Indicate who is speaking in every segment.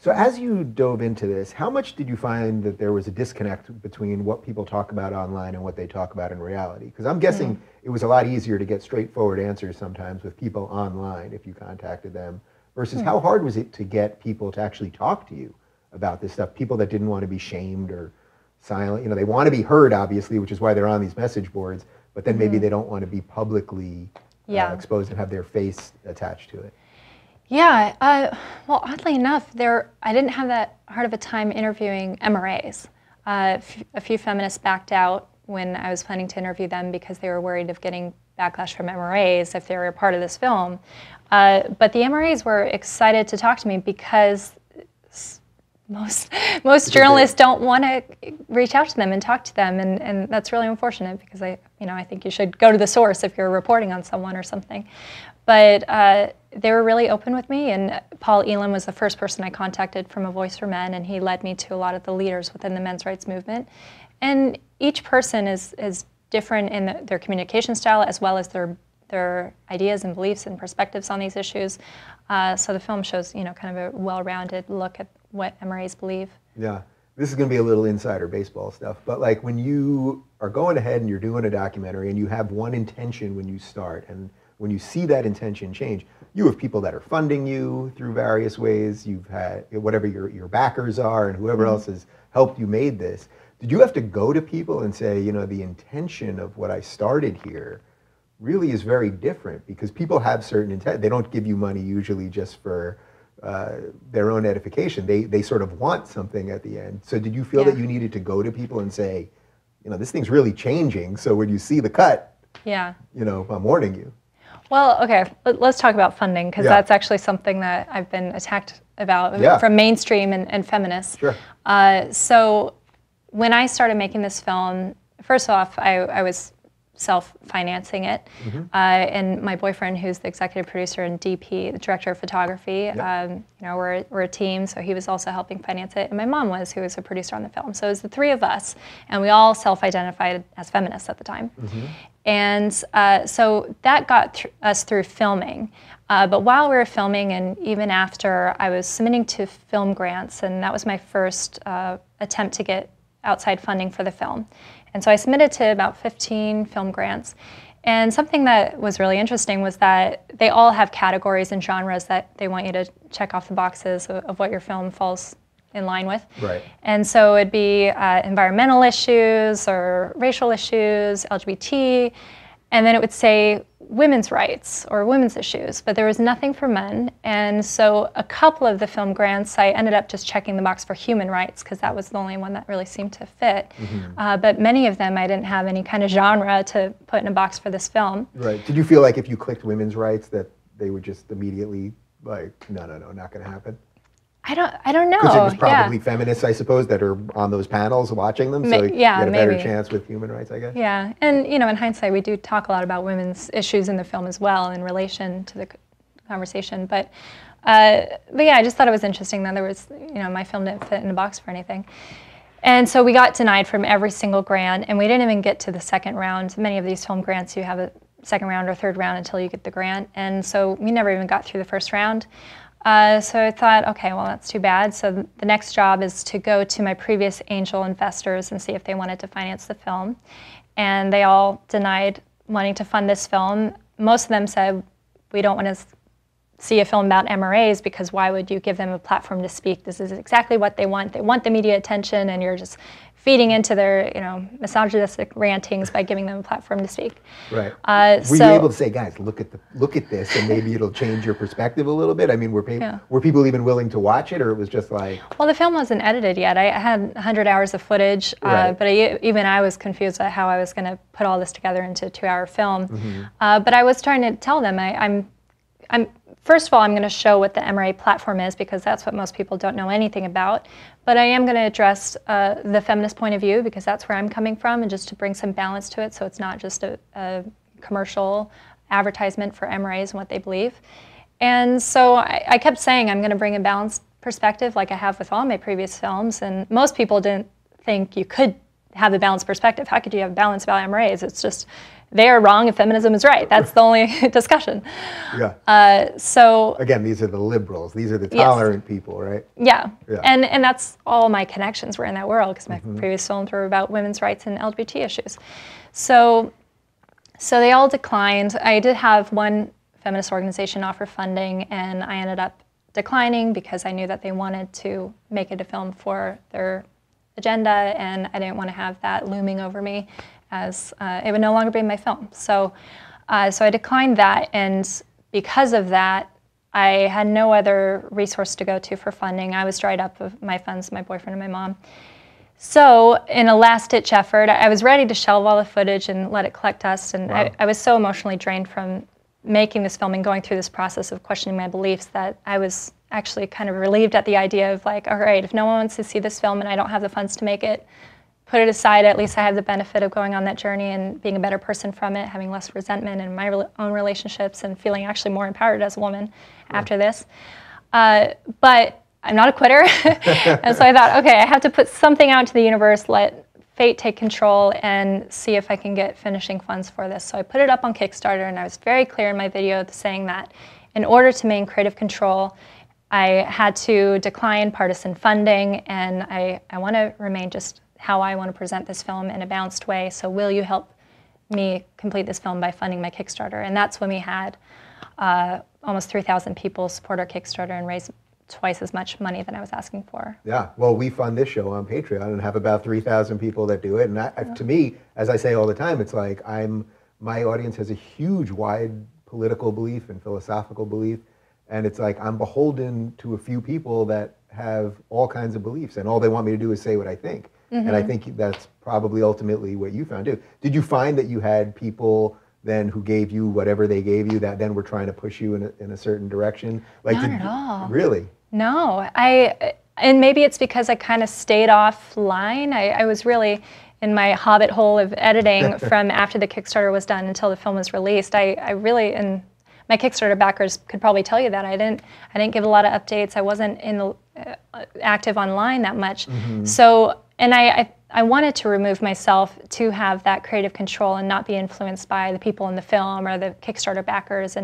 Speaker 1: So as you dove into this, how much did you find that there was a disconnect between what people talk about online and what they talk about in reality? Because I'm guessing it was a lot easier to get straightforward answers sometimes with people online if you contacted them, versus how hard was it to get people to actually talk to you about this stuff? People that didn't want to be shamed or silent, you know, they want to be heard, obviously, which is why they're on these message boards, but then maybe they don't want to be publicly exposed and have their face attached to it.
Speaker 2: Yeah, well, oddly enough, I didn't have that hard of a time interviewing MRAs. A few feminists backed out when I was planning to interview them because they were worried of getting backlash from MRAs if they were a part of this film. But the MRAs were excited to talk to me because most journalists don't want to reach out to them and talk to them, and that's really unfortunate because I think you should go to the source if you're reporting on someone or something. But they were really open with me, and Paul Elam was the first person I contacted from A Voice for Men, and he led me to a lot of the leaders within the men's rights movement. And each person is different in their communication style as well as their ideas and beliefs and perspectives on these issues. So the film shows, kind of a well-rounded look at what MRAs believe.
Speaker 1: Yeah, this is going to be a little insider baseball stuff, but like when you are going ahead and you're doing a documentary and you have one intention when you start, and when you see that intention change, you have people that are funding you through various ways. You've had whatever your backers are and whoever else has helped you made this. Did you have to go to people and say, the intention of what I started here really is very different, because people have certain intent. They don't give you money usually just for their own edification. They sort of want something at the end. So did you feel that you needed to go to people and say, this thing's really changing, so when you see the cut, I'm warning you?
Speaker 2: Well, okay, let's talk about funding, because that's actually something that I've been attacked about from mainstream and feminists.
Speaker 1: Sure.
Speaker 2: So when I started making this film, first off, I was self-financing it, and my boyfriend, who's the executive producer and DP, the director of photography, we're a team, so he was also helping finance it, and my mom who was a producer on the film. So it was the three of us, and we all self-identified as feminists at the time. And so that got us through filming. But while we were filming, and even after, I was submitting to film grants, and that was my first attempt to get outside funding for the film. And so I submitted to about 15 film grants. And something that was really interesting was that they all have categories and genres that they want you to check off the boxes of what your film falls in line with.
Speaker 1: Right.
Speaker 2: And so it'd be environmental issues or racial issues, LGBT, and then it would say women's rights or women's issues, but there was nothing for men. And so a couple of the film grants, I ended up just checking the box for human rights, because that was the only one that really seemed to fit. But many of them, I didn't have any kind of genre to put in a box for this film.
Speaker 1: Right. Did you feel like if you clicked women's rights that they would just immediately like, no, not going to happen?
Speaker 2: I don't know.
Speaker 1: Because it was probably feminists, I suppose, that are on those panels watching them, so you get a better chance with human rights, I guess.
Speaker 2: Yeah, and in hindsight, we do talk a lot about women's issues in the film as well in relation to the conversation. But yeah, I just thought it was interesting that there was, my film didn't fit in a box for anything. And so we got denied from every single grant, and we didn't even get to the second round. Many of these film grants, you have a second round or third round until you get the grant, and so we never even got through the first round. So I thought, okay, well, that's too bad. So the next job is to go to my previous angel investors and see if they wanted to finance the film. And they all denied wanting to fund this film. Most of them said, we don't want to see a film about MRAs, because why would you give them a platform to speak? This is exactly what they want. They want the media attention, and you're just feeding into their, misogynistic rantings by giving them a platform to speak.
Speaker 1: Right. Were you able to say, guys, look at this, and maybe it'll change your perspective a little bit? I mean, were people even willing to watch it, or it was just like? Well,
Speaker 2: the film wasn't edited yet. I had 100 hours of footage, but even I was confused at how I was going to put all this together into a 2-hour film. But I was trying to tell them, I'm first of all, I'm going to show what the MRA platform is, because that's what most people don't know anything about. But I am going to address the feminist point of view, because that's where I'm coming from, and just to bring some balance to it, so it's not just a commercial advertisement for MRAs and what they believe. And so I kept saying I'm going to bring a balanced perspective like I have with all my previous films, and most people didn't think you could have a balanced perspective. How could you have balance about MRAs? It's just, they are wrong and feminism is right. That's the only discussion.
Speaker 1: Yeah.
Speaker 2: So
Speaker 1: again, these are the liberals. These are the tolerant people, right?
Speaker 2: Yeah. And that's all my connections were in that world, because my previous films were about women's rights and LGBT issues. So they all declined. I did have one feminist organization offer funding, and I ended up declining because I knew that they wanted to make it a film for their agenda, and I didn't want to have that looming over me, as it would no longer be my film. So I declined that, and because of that, I had no other resource to go to for funding. I was dried up of my funds, my boyfriend and my mom. So in a last-ditch effort, I was ready to shelve all the footage and let it collect dust, and I was so emotionally drained from making this film and going through this process of questioning my beliefs that I was actually kind of relieved at the idea of like, all right, if no one wants to see this film and I don't have the funds to make it, put it aside. At least I have the benefit of going on that journey and being a better person from it, having less resentment in my own relationships, and feeling actually more empowered as a woman after this. But I'm not a quitter. And so I thought, okay, I have to put something out to the universe, let fate take control, and see if I can get finishing funds for this. So I put it up on Kickstarter, and I was very clear in my video saying that in order to maintain creative control, I had to decline partisan funding, and I want to remain just how I want to present this film in a balanced way. So will you help me complete this film by funding my Kickstarter? And that's when we had almost 3,000 people support our Kickstarter and raise twice as much money than I was asking for.
Speaker 1: Yeah, well, we fund this show on Patreon and have about 3,000 people that do it. And to me, as I say all the time, it's like my audience has a huge, wide political belief and philosophical belief. And it's like I'm beholden to a few people that have all kinds of beliefs, and all they want me to do is say what I think. And I think that's probably ultimately what you found too. Did you find that you had people then who gave you whatever they gave you that then were trying to push you in a certain direction? Like,
Speaker 2: Not at all.
Speaker 1: Really?
Speaker 2: No, and maybe it's because I kind of stayed offline. I was really in my hobbit hole of editing from after the Kickstarter was done until the film was released. I really, and my Kickstarter backers could probably tell you that I didn't give a lot of updates. I wasn't active online that much. So, and I wanted to remove myself to have that creative control and not be influenced by the people in the film or the Kickstarter backers.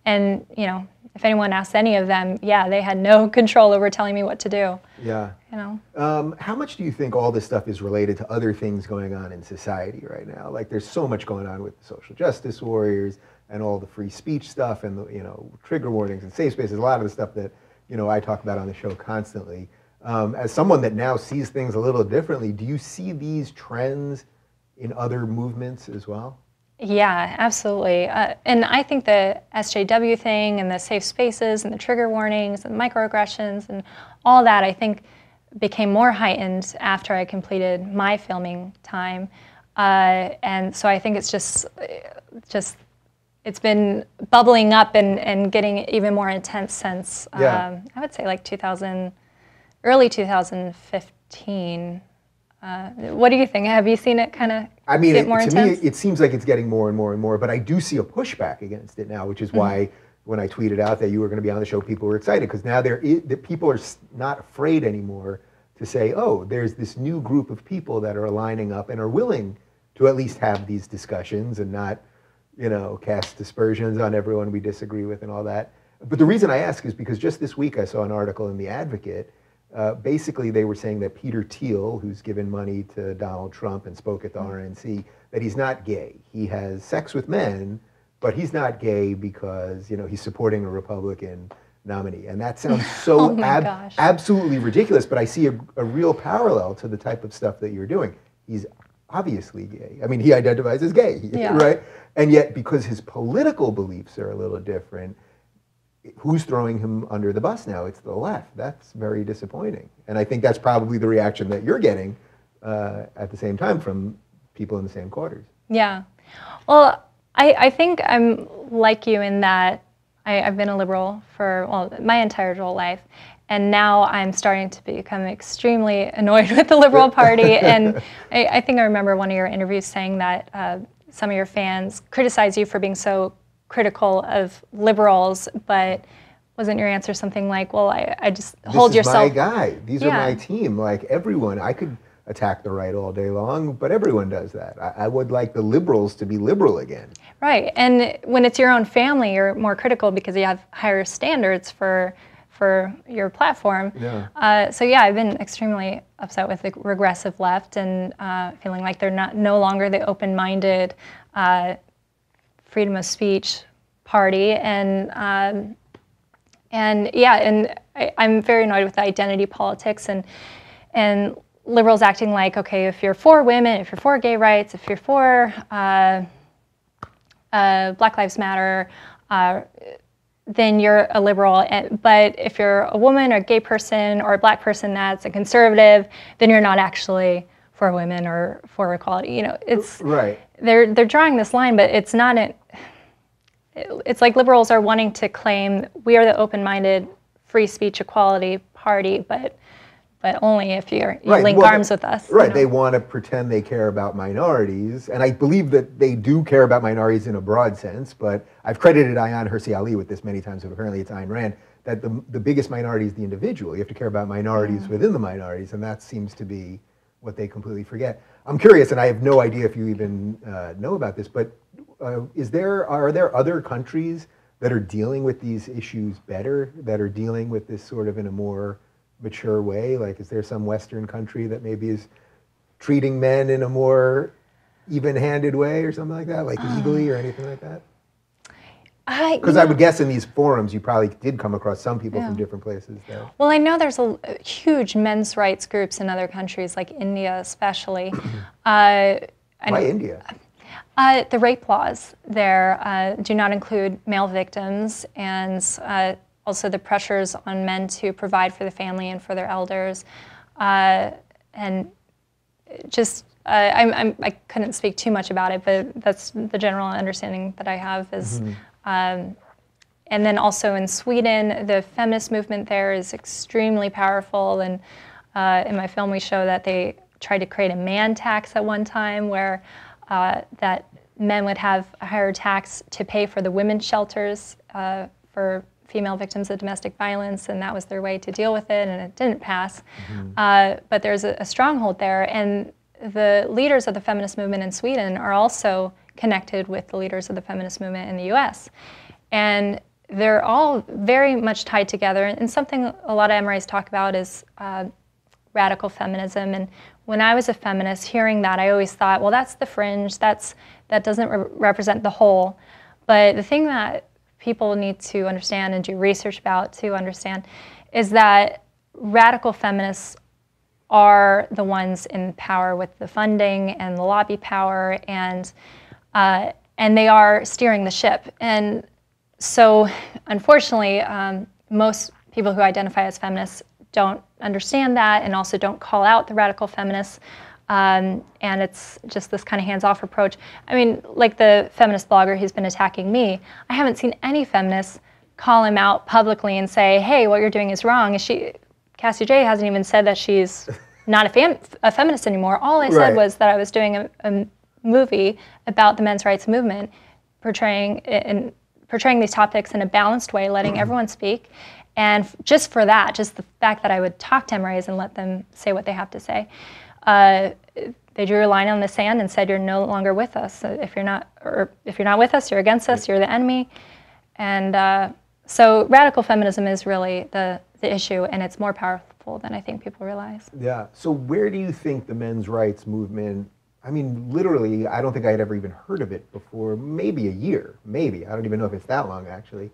Speaker 2: And you know, if anyone asked any of them, yeah, they had no control over telling me what to do.
Speaker 1: Yeah.
Speaker 2: You know.
Speaker 1: How much do you think all this stuff is related to other things going on in society right now? Like, there's so much going on with the social justice warriors and all the free speech stuff and the, you know, trigger warnings and safe spaces, a lot of the stuff that, you know, I talk about on the show constantly. As someone that now sees things a little differently, do you see these trends in other movements as well?
Speaker 2: Yeah, absolutely. And I think the SJW thing and the safe spaces and the trigger warnings and microaggressions and all that, I think, became more heightened after I completed my filming time. And so I think it's just it's been bubbling up and getting even more intense since, I would say, like early 2015. What do you think? Have you seen it kind of get more intense?
Speaker 1: To me, it seems like it's getting more and more and more, but I do see a pushback against it now, which is why when I tweeted out that you were going to be on the show, people were excited, because now people are not afraid anymore to say, oh, there's this new group of people that are lining up and are willing to at least have these discussions and not, you know, cast dispersions on everyone we disagree with and all that. But the reason I ask is because just this week I saw an article in The Advocate. Basically, they were saying that Peter Thiel, who's given money to Donald Trump and spoke at the RNC, that he's not gay. He has sex with men, but he's not gay because, you know, he's supporting a Republican nominee. And that sounds so absolutely ridiculous, but I see a real parallel to the type of stuff that you're doing. He's obviously gay. I mean, he identifies as gay, right? And yet, because his political beliefs are a little different, who's throwing him under the bus now? It's the left. That's very disappointing. And I think that's probably the reaction that you're getting at the same time from people in the same quarters. Yeah.
Speaker 2: Well, I think I'm like you in that I've been a liberal for, well, my entire adult life. And now I'm starting to become extremely annoyed with the Liberal Party. And I think I remember one of your interviews saying that some of your fans criticize you for being so critical of liberals, but wasn't your answer something like, well, I just hold yourself...
Speaker 1: This is my guy. These are my team. Like, everyone. attack the right all day long, but everyone does that. I would like the liberals to be liberal again.
Speaker 2: Right, and when it's your own family, you're more critical because you have higher standards for your platform.
Speaker 1: Yeah.
Speaker 2: So yeah, I've been extremely upset with the regressive left and feeling like they're no longer the open-minded freedom of speech party, and yeah, and I'm very annoyed with the identity politics and liberals acting like, okay, if you're for women, if you're for gay rights, if you're for Black Lives Matter, then you're a liberal. But if you're a woman or a gay person or a black person that's a conservative, then you're not actually for women or for equality. You know, it's
Speaker 1: right.
Speaker 2: They're drawing this line, but it's not it's like liberals are wanting to claim we are the open-minded free speech equality party, but only if you link arms with us.
Speaker 1: Right,
Speaker 2: you know?
Speaker 1: They want to pretend they care about minorities, and I believe that they do care about minorities in a broad sense, but I've credited Ayaan Hirsi Ali with this many times, but apparently it's Ayn Rand, that the biggest minority is the individual. You have to care about minorities within the minorities, and that seems to be what they completely forget. I'm curious, and I have no idea if you even know about this, but are there other countries that are dealing with these issues better, that are dealing with this sort of in a more mature way? Like, is there some Western country that maybe is treating men in a more even-handed way or something like that, like legally or anything like that? Because I would guess in these forums you probably did come across some people from different places there.
Speaker 2: Well, I know there's a huge men's rights groups in other countries, like India especially.
Speaker 1: Why India?
Speaker 2: The rape laws there do not include male victims, and also the pressures on men to provide for the family and for their elders. And just, I couldn't speak too much about it, but that's the general understanding that I have is, and then also in Sweden, the feminist movement there is extremely powerful, and in my film we show that they tried to create a man tax at one time where that men would have a higher tax to pay for the women's shelters for female victims of domestic violence, and that was their way to deal with it, and it didn't pass. But there's a stronghold there, and the leaders of the feminist movement in Sweden are also connected with the leaders of the feminist movement in the US. And they're all very much tied together, and something a lot of MRAs talk about is radical feminism. And when I was a feminist, hearing that, I always thought, well, that's the fringe, that doesn't represent the whole. But the thing that people need to understand and do research about to understand is that radical feminists are the ones in power with the funding and the lobby power, and they are steering the ship. And so, unfortunately, most people who identify as feminists don't understand that and also don't call out the radical feminists. And it's just this kind of hands-off approach. I mean, like the feminist blogger who's been attacking me, I haven't seen any feminists call him out publicly and say, hey, what you're doing is wrong. Cassie Jaye hasn't even said that she's not a feminist anymore. All I said was that I was doing a movie about the men's rights movement, portraying these topics in a balanced way, letting everyone speak. And just for that, just the fact that I would talk to MRAs and let them say what they have to say, they drew a line on the sand and said, you're no longer with us. If you're not with us, you're against us, you're the enemy. And so radical feminism is really the issue, and it's more powerful than I think people realize.
Speaker 1: Yeah, so where do you think the men's rights movement, I mean, literally, I don't think I had ever even heard of it before, maybe a year, maybe. I don't even know if it's that long, actually.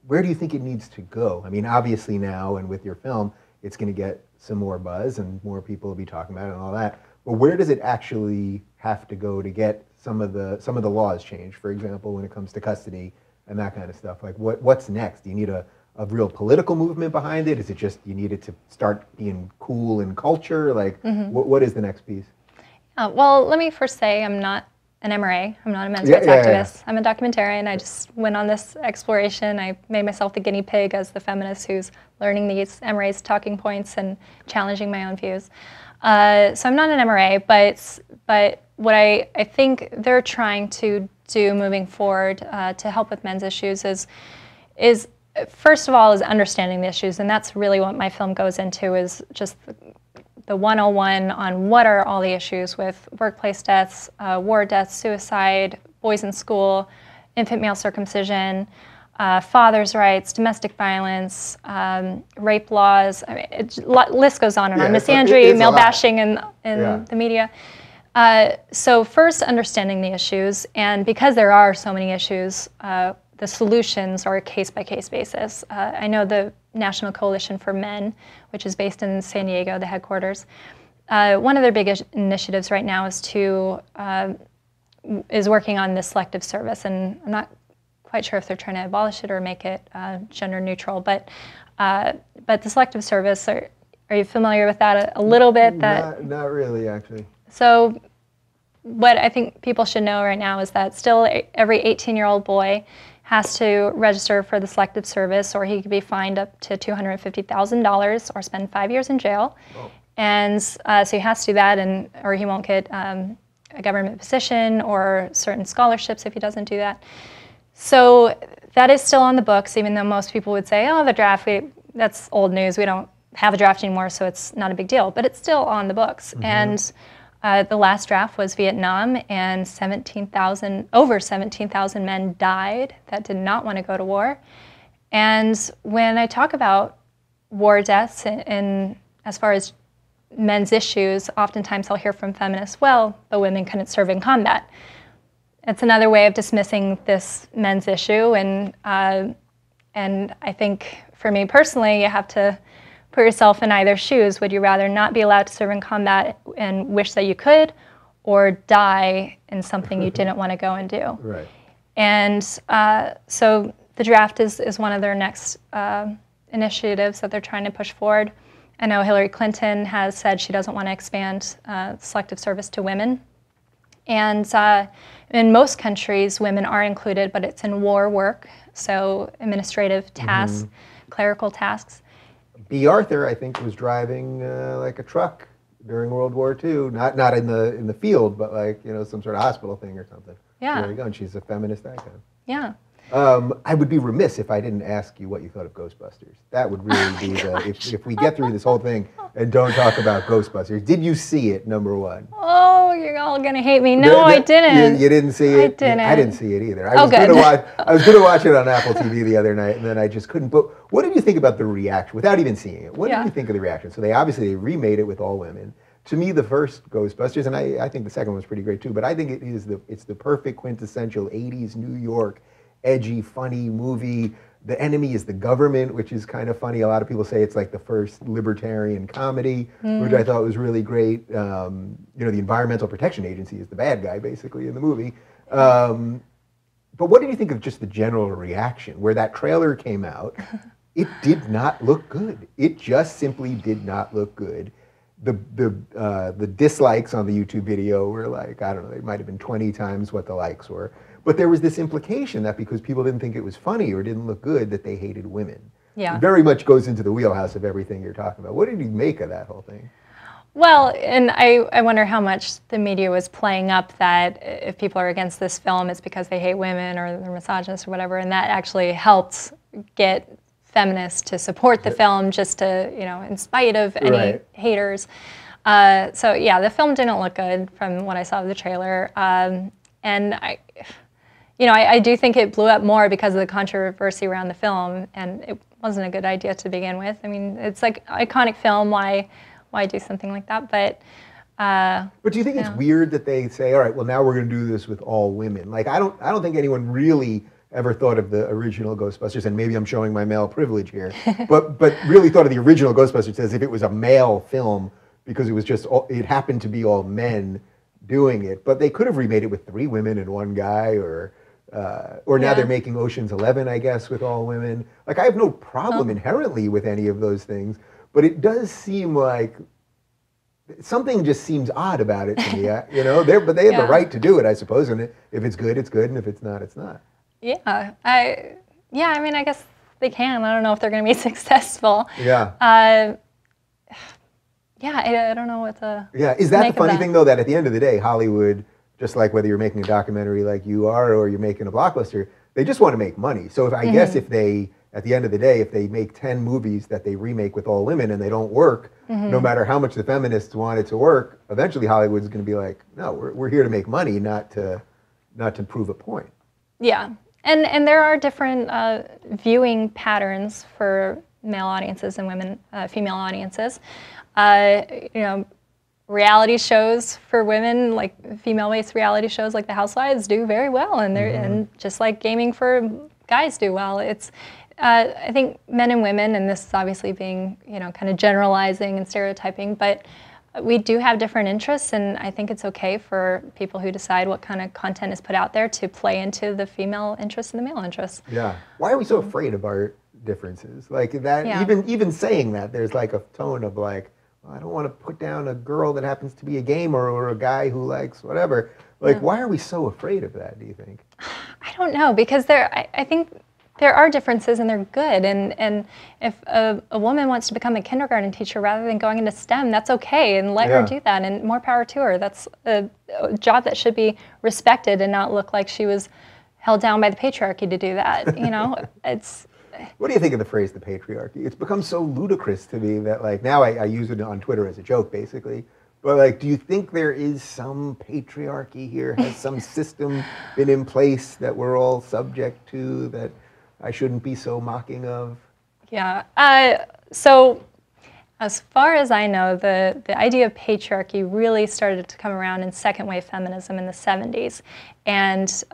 Speaker 1: Where do you think it needs to go? I mean, obviously now, and with your film, it's going to get some more buzz and more people will be talking about it and all that. But where does it actually have to go to get some of the laws changed? For example, when it comes to custody and that kind of stuff. Like, what's next? Do you need a real political movement behind it? Is it just you need it to start being cool in culture? Like, what is the next piece?
Speaker 2: Well, let me first say I'm not an MRA. I'm not a men's rights activist. I'm a documentarian. I just went on this exploration. I made myself the guinea pig as the feminist who's learning these MRA's talking points and challenging my own views. So I'm not an MRA, but what I think they're trying to do moving forward to help with men's issues is first of all is understanding the issues, and that's really what my film goes into, is just the 101 on what are all the issues with workplace deaths, war deaths, suicide, boys in school, infant male circumcision, fathers' rights, domestic violence, rape laws. I mean, list goes on and on. Misandry, male bashing in the media. So first, understanding the issues, and because there are so many issues, the solutions are a case-by-case basis. I know the National Coalition for Men, which is based in San Diego, the headquarters, one of their big initiatives right now is working on the Selective Service, and I'm not quite sure if they're trying to abolish it or make it gender neutral, but the Selective Service, are you familiar with that a little bit?
Speaker 1: Not really, actually.
Speaker 2: So what I think people should know right now is that still every 18-year-old boy has to register for the Selective Service, or he could be fined up to $250,000 or spend 5 years in jail. Oh. And so he has to do that, or he won't get a government position or certain scholarships if he doesn't do that. So that is still on the books, even though most people would say, oh, the draft, that's old news. We don't have a draft anymore, so it's not a big deal. But it's still on the books. Mm-hmm. And the last draft was Vietnam, and over 17,000 men died that did not want to go to war. And when I talk about war deaths and as far as men's issues, oftentimes I'll hear from feminists, well, but women couldn't serve in combat. It's another way of dismissing this men's issue, and I think for me personally, you have to put yourself in either shoes. Would you rather not be allowed to serve in combat and wish that you could, or die in something you didn't want to go and do?
Speaker 1: Right.
Speaker 2: And so the draft is one of their next initiatives that they're trying to push forward. I know Hillary Clinton has said she doesn't want to expand Selective Service to women. And in most countries, women are included, but it's in war work, so administrative tasks, clerical tasks.
Speaker 1: B. Arthur, I think, was driving like a truck during World War II. Not in the field, but like, you know, some sort of hospital thing or something.
Speaker 2: Yeah.
Speaker 1: There you go. And she's a feminist icon.
Speaker 2: Yeah.
Speaker 1: I would be remiss if I didn't ask you what you thought of Ghostbusters. That would really be if we get through this whole thing and don't talk about Ghostbusters. Did you see it, number one?
Speaker 2: Oh, you're all going to hate me. No, I didn't.
Speaker 1: You didn't see it?
Speaker 2: I didn't.
Speaker 1: I didn't see it either.
Speaker 2: I was
Speaker 1: going to watch it on Apple TV the other night, and then I just couldn't. But what did you think about the reaction, without even seeing it? What did you think of the reaction? So they obviously remade it with all women. To me, the first Ghostbusters, and I think the second one was pretty great too, but I think it's the perfect quintessential 80s New York edgy, funny movie. The enemy is the government, which is kind of funny. A lot of people say it's like the first libertarian comedy, which I thought was really great. You know, the Environmental Protection Agency is the bad guy, basically, in the movie. But what did you think of just the general reaction? Where that trailer came out, it did not look good. It just simply did not look good. The dislikes on the YouTube video were like, I don't know, it might have been 20 times what the likes were. But there was this implication that because people didn't think it was funny or didn't look good, that they hated women.
Speaker 2: Yeah.
Speaker 1: It very much goes into the wheelhouse of everything you're talking about. What did you make of that whole thing?
Speaker 2: Well, and I wonder how much the media was playing up that if people are against this film, it's because they hate women or they're misogynist or whatever, and that actually helped get feminists to support the film just to, you know, in spite of any haters. So yeah, the film didn't look good from what I saw of the trailer. And I do think it blew up more because of the controversy around the film, and it wasn't a good idea to begin with. I mean, it's like iconic film. Why do something like that? But
Speaker 1: do you think it's weird that they say, all right, well, now we're going to do this with all women? Like, I don't think anyone really ever thought of the original Ghostbusters, and maybe I'm showing my male privilege here, but really thought of the original Ghostbusters as if it was a male film because it was just it happened to be all men doing it. But they could have remade it with 3 women and 1 guy, or now they're making Ocean's 11, I guess, with all women. Like, I have no problem inherently with any of those things, but it does seem like something just seems odd about it to me. You know, but they have the right to do it, I suppose. And if it's good, it's good, and if it's not, it's not.
Speaker 2: Yeah, I mean, I guess they can. I don't know if they're going to be successful.
Speaker 1: Yeah.
Speaker 2: I don't know what to.
Speaker 1: Yeah, is that the funny thing though? That at the end of the day, Hollywood, just like whether you're making a documentary like you are or you're making a blockbuster, they just want to make money. So if I guess if they at the end of the day, if they make 10 movies that they remake with all women and they don't work, no matter how much the feminists want it to work, eventually Hollywood's going to be like, no, we're here to make money, not to prove a point.
Speaker 2: Yeah, and there are different viewing patterns for male audiences and female audiences. Reality shows for women, like female-based reality shows like The Housewives, do very well, and and just like gaming for guys do well. It's I think men and women, and this is obviously being kind of generalizing and stereotyping, but we do have different interests, and I think it's okay for people who decide what kind of content is put out there to play into the female interests and the male interests.
Speaker 1: Yeah. Why are we so afraid of our differences? Like that, even saying that, there's like a tone of like, well, I don't want to put down a girl that happens to be a gamer or a guy who likes whatever. Like, why are we so afraid of that, do you think?
Speaker 2: I don't know, because I think there are differences and they're good. And if a woman wants to become a kindergarten teacher rather than going into STEM, that's okay, and let her do that, and more power to her. That's a job that should be respected and not look like she was held down by the patriarchy to do that. It's.
Speaker 1: What do you think of the phrase, the patriarchy? It's become so ludicrous to me that like now I use it on Twitter as a joke, basically. But like, do you think there is some patriarchy here? Has some system been in place that we're all subject to that I shouldn't be so mocking of?
Speaker 2: Yeah. So as far as I know, the idea of patriarchy really started to come around in second wave feminism in the 70s. And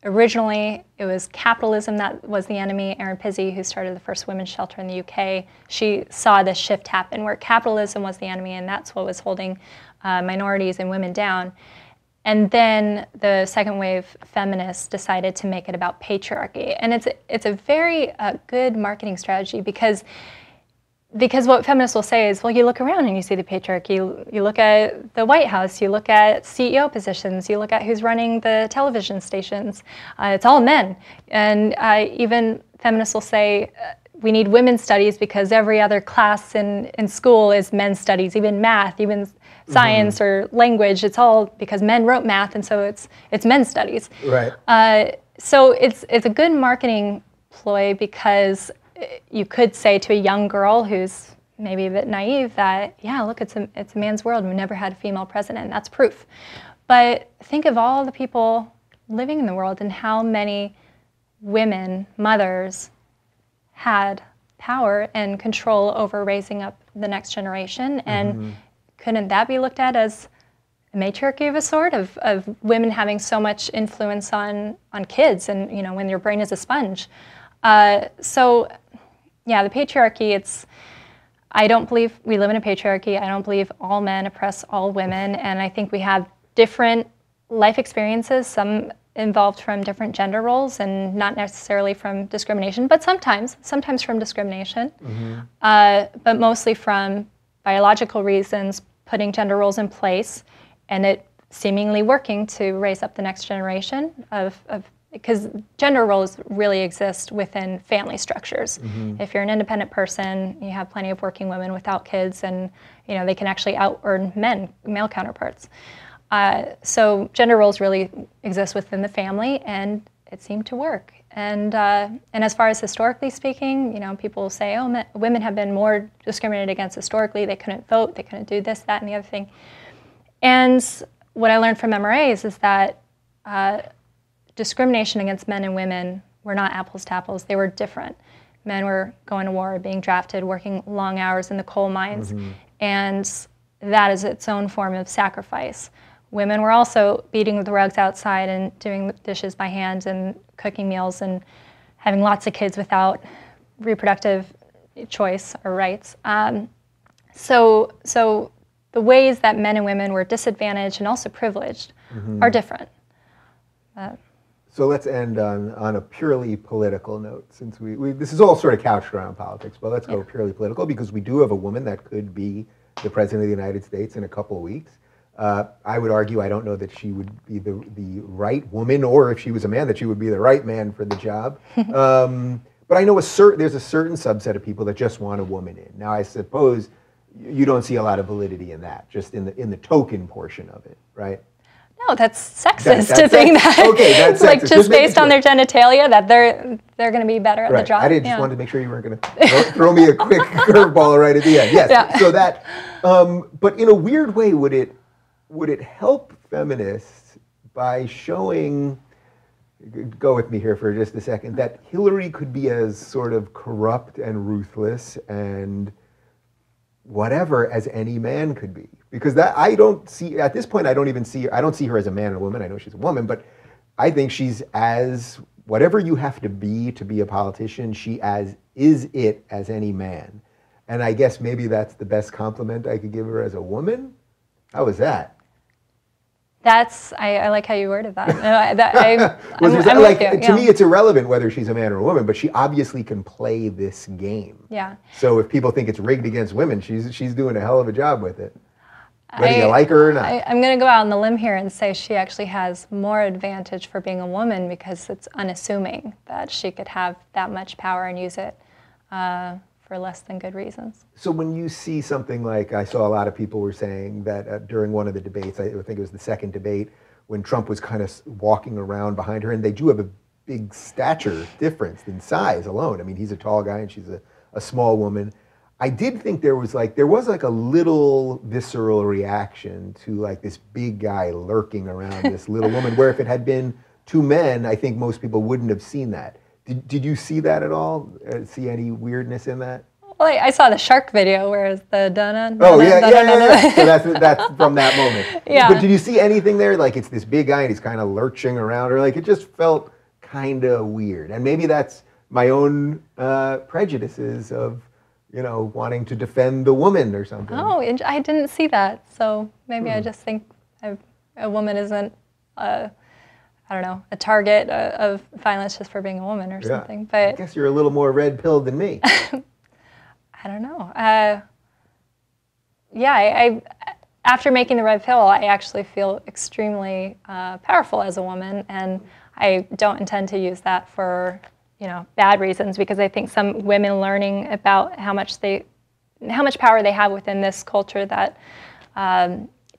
Speaker 2: originally, it was capitalism that was the enemy. Erin Pizzey, who started the first women's shelter in the UK, she saw this shift happen where capitalism was the enemy, and that's what was holding minorities and women down. And then the second wave feminists decided to make it about patriarchy. And it's a very good marketing strategy because what feminists will say is, well, you look around and you see the patriarchy. You look at the White House, you look at CEO positions, you look at who's running the television stations. It's all men. And even feminists will say, we need women's studies because every other class in school is men's studies, even math, even science or language. It's all because men wrote math, and so it's men's studies.
Speaker 1: Right.
Speaker 2: So it's a good marketing ploy because you could say to a young girl who's maybe a bit naive that, yeah, look, it's a man's world. We've never had a female president. That's proof. But think of all the people living in the world and how many women, mothers, had power and control over raising up the next generation. And couldn't that be looked at as a matriarchy of a sort, of women having so much influence on kids and, when your brain is a sponge? So, yeah, the patriarchy, I don't believe we live in a patriarchy. I don't believe all men oppress all women. And I think we have different life experiences, some involved from different gender roles and not necessarily from discrimination, but sometimes from discrimination, but mostly from biological reasons, putting gender roles in place and it seemingly working to raise up the next generation because gender roles really exist within family structures. If you're an independent person, you have plenty of working women without kids, and they can actually out-earn male counterparts. So gender roles really exist within the family, and it seemed to work. And as far as historically speaking, people say, oh, women have been more discriminated against historically. They couldn't vote, they couldn't do this, that, and the other thing. And what I learned from MRAs is that discrimination against men and women were not apples to apples. They were different. Men were going to war, being drafted, working long hours in the coal mines, and that is its own form of sacrifice. Women were also beating the rugs outside and doing the dishes by hand and cooking meals and having lots of kids without reproductive choice or rights. So the ways that men and women were disadvantaged and also privileged are different.
Speaker 1: So let's end on a purely political note, since this is all sort of couched around politics, but let's go purely political, because we do have a woman that could be the President of the United States in a couple of weeks. I would argue, I don't know that she would be the right woman, or if she was a man, that she would be the right man for the job. But I know there's a certain subset of people that just want a woman in. Now, I suppose you don't see a lot of validity in that, just in the token portion of it, right?
Speaker 2: No, that's sexist to think that.
Speaker 1: Okay, that's
Speaker 2: like
Speaker 1: sexist.
Speaker 2: just based on their genitalia that they're going to be better at the job.
Speaker 1: I just wanted to make sure you weren't going to throw me a quick curveball right at the end. Yes. Yeah. So that, but in a weird way, would it help feminists by showing? Go with me here for just a second. That Hillary could be as sort of corrupt and ruthless and whatever as any man could be, because that I don't see at this point. I don't see her as a man or a woman. I know she's a woman, but I think she's as whatever you have to be a politician. She is it as any man, and I guess maybe that's the best compliment I could give her as a woman. How was that?
Speaker 2: I like how you worded that.
Speaker 1: To me, it's irrelevant whether she's a man or a woman, but she obviously can play this game.
Speaker 2: Yeah.
Speaker 1: So if people think it's rigged against women, she's doing a hell of a job with it, whether you like her or not.
Speaker 2: I'm going to go out on the limb here and say she actually has more advantage for being a woman because it's unassuming that she could have that much power and use it for less than good reasons. So
Speaker 1: when you see something like, I saw a lot of people were saying that during one of the debates, I think it was the second debate, when Trump was kind of walking around behind her, and they do have a big stature difference in size alone. I mean, he's a tall guy and she's a small woman. I did think there was like a little visceral reaction to like this big guy lurking around this little woman, where if it had been two men, I think most people wouldn't have seen that. Did you see that at all? See any weirdness in that?
Speaker 2: Well, I saw the shark video where it's the dun-dun.
Speaker 1: Oh, yeah. So that's from that moment.
Speaker 2: Yeah.
Speaker 1: But did you see anything there? Like it's this big guy and he's kind of lurching around, or like it just felt kind of weird. And maybe that's my own prejudices of, wanting to defend the woman or something.
Speaker 2: Oh, I didn't see that. So maybe I just think a woman isn't a target of violence just for being a woman or something. But
Speaker 1: I guess you're a little more red-pilled than me.
Speaker 2: I don't know. I after making the red pill, I actually feel extremely powerful as a woman, and I don't intend to use that for bad reasons, because I think some women learning about how much power they have within this culture, that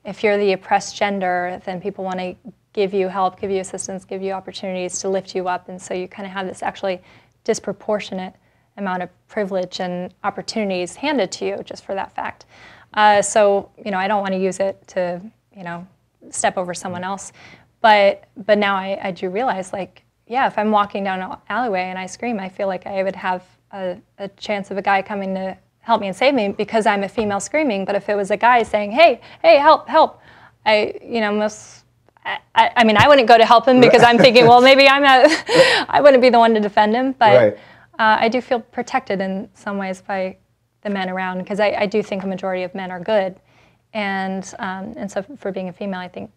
Speaker 2: if you're the oppressed gender, then people want to give you help, give you assistance, give you opportunities to lift you up, and so you kind of have this actually disproportionate amount of privilege and opportunities handed to you just for that fact. So I don't want to use it to step over someone else, but now I do realize, like, if I'm walking down an alleyway and I scream, I feel like I would have a chance of a guy coming to help me and save me because I'm a female screaming. But if it was a guy saying, hey, help, I wouldn't go to help him because I'm thinking, well, maybe I wouldn't be the one to defend him. But I do feel protected in some ways by the men around, because I do think a majority of men are good. And so for being a female, I think,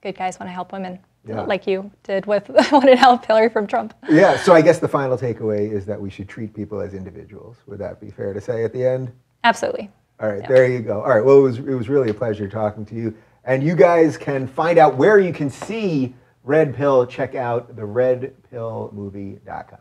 Speaker 2: good guys want to help women. Yeah. Like you did with wanted to help Hillary from Trump.
Speaker 1: Yeah, so I guess the final takeaway is that we should treat people as individuals. Would that be fair to say at the end?
Speaker 2: Absolutely.
Speaker 1: All right, There you go. All right, well, it was really a pleasure talking to you. And you guys can find out where you can see Red Pill. Check out the redpillmovie.com.